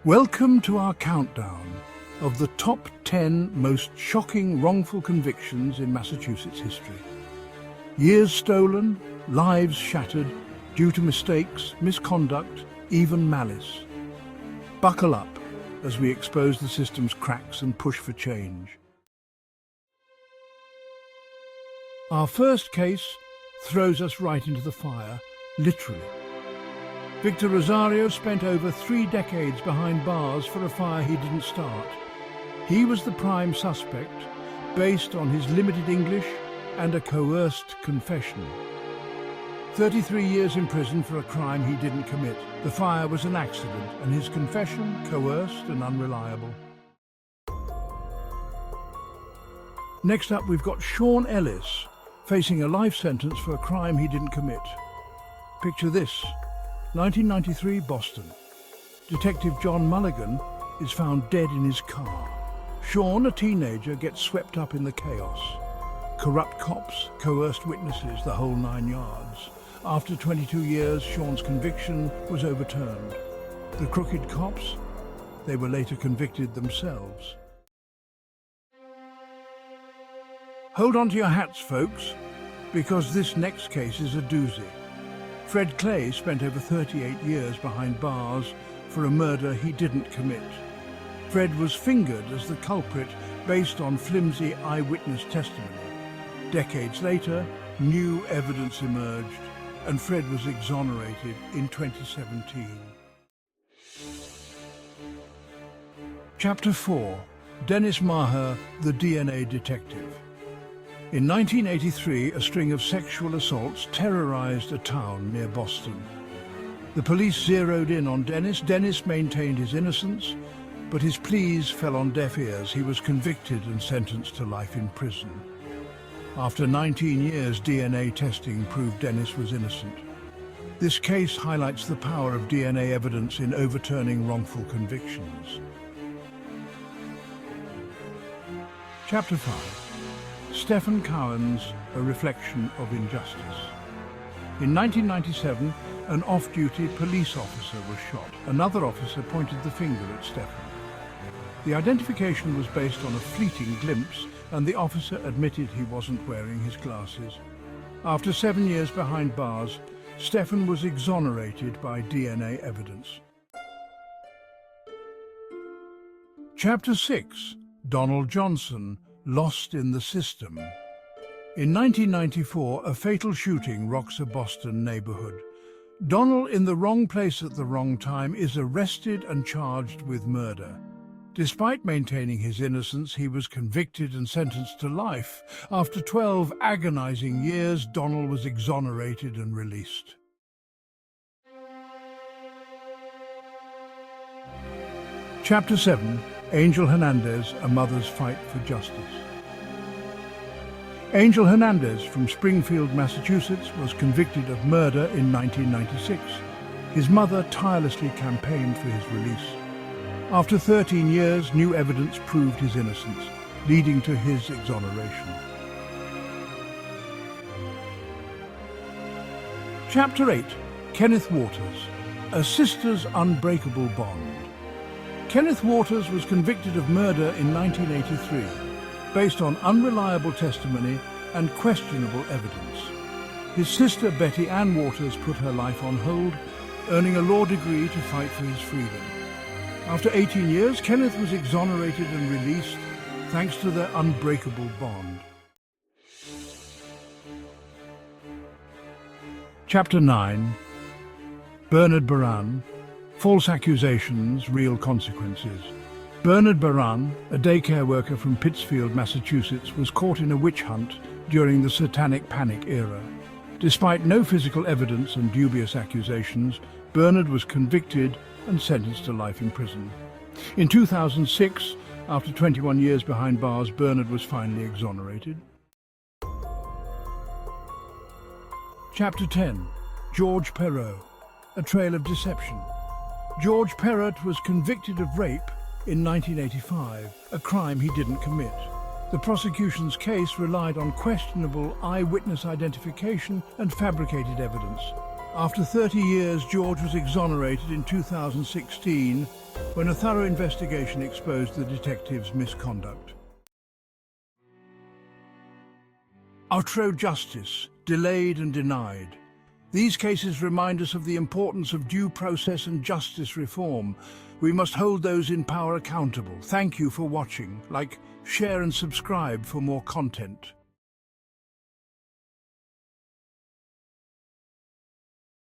Welcome to our countdown of the top 10 most shocking wrongful convictions in Massachusetts history. Years stolen, lives shattered due to mistakes, misconduct, even malice. Buckle up as we expose the system's cracks and push for change. Our first case throws us right into the fire, literally. Victor Rosario spent over 3 decades behind bars for a fire he didn't start. He was the prime suspect, based on his limited English and a coerced confession. 33 years in prison for a crime he didn't commit. The fire was an accident, and his confession coerced and unreliable. Next up, we've got Sean Ellis, facing a life sentence for a crime he didn't commit. Picture this: 1993 Boston. Detective John Mulligan is found dead in his car. Sean, a teenager, gets swept up in the chaos. Corrupt cops, coerced witnesses, the whole 9 yards. After 22 years, Sean's conviction was overturned. The crooked cops, they were later convicted themselves. Hold on to your hats, folks, because this next case is a doozy. Fred Clay spent over 38 years behind bars for a murder he didn't commit. Fred was fingered as the culprit based on flimsy eyewitness testimony. Decades later, new evidence emerged, and Fred was exonerated in 2017. Chapter 4. Dennis Maher, the DNA detective. In 1983, a string of sexual assaults terrorized a town near Boston. The police zeroed in on Dennis. Dennis maintained his innocence, but his pleas fell on deaf ears. He was convicted and sentenced to life in prison. After 19 years, DNA testing proved Dennis was innocent. This case highlights the power of DNA evidence in overturning wrongful convictions. Chapter 5. Stephen Cowan's A Reflection of Injustice. In 1997, an off-duty police officer was shot. Another officer pointed the finger at Stephen. The identification was based on a fleeting glimpse, and the officer admitted he wasn't wearing his glasses. After 7 years behind bars, Stephen was exonerated by DNA evidence. Chapter 6. Donald Johnson, Lost in the System. In 1994, a fatal shooting rocks a Boston neighborhood. Donald, in the wrong place at the wrong time, is arrested and charged with murder. Despite maintaining his innocence, he was convicted and sentenced to life. After 12 agonizing years, Donald was exonerated and released. Chapter 7. Angel Hernandez, A Mother's Fight for Justice. Angel Hernandez from Springfield, Massachusetts, was convicted of murder in 1996. His mother tirelessly campaigned for his release. After 13 years, new evidence proved his innocence, leading to his exoneration. Chapter 8. Kenneth Waters, A Sister's Unbreakable Bond. Kenneth Waters was convicted of murder in 1983, based on unreliable testimony and questionable evidence. His sister Betty Ann Waters put her life on hold, earning a law degree to fight for his freedom. After 18 years, Kenneth was exonerated and released thanks to their unbreakable bond. Chapter 9. Bernard Baran, False Accusations, Real Consequences. Bernard Baran, a daycare worker from Pittsfield, Massachusetts, was caught in a witch hunt during the Satanic Panic era. Despite no physical evidence and dubious accusations, Bernard was convicted and sentenced to life in prison. In 2006, after 21 years behind bars, Bernard was finally exonerated. Chapter 10. George Perot, A Trail of Deception. George Perot was convicted of rape in 1985, a crime he didn't commit. The prosecution's case relied on questionable eyewitness identification and fabricated evidence. After 30 years, George was exonerated in 2016 when a thorough investigation exposed the detective's misconduct. Outro justice, delayed and denied. These cases remind us of the importance of due process and justice reform. We must hold those in power accountable. Thank you for watching. Like, share and subscribe for more content.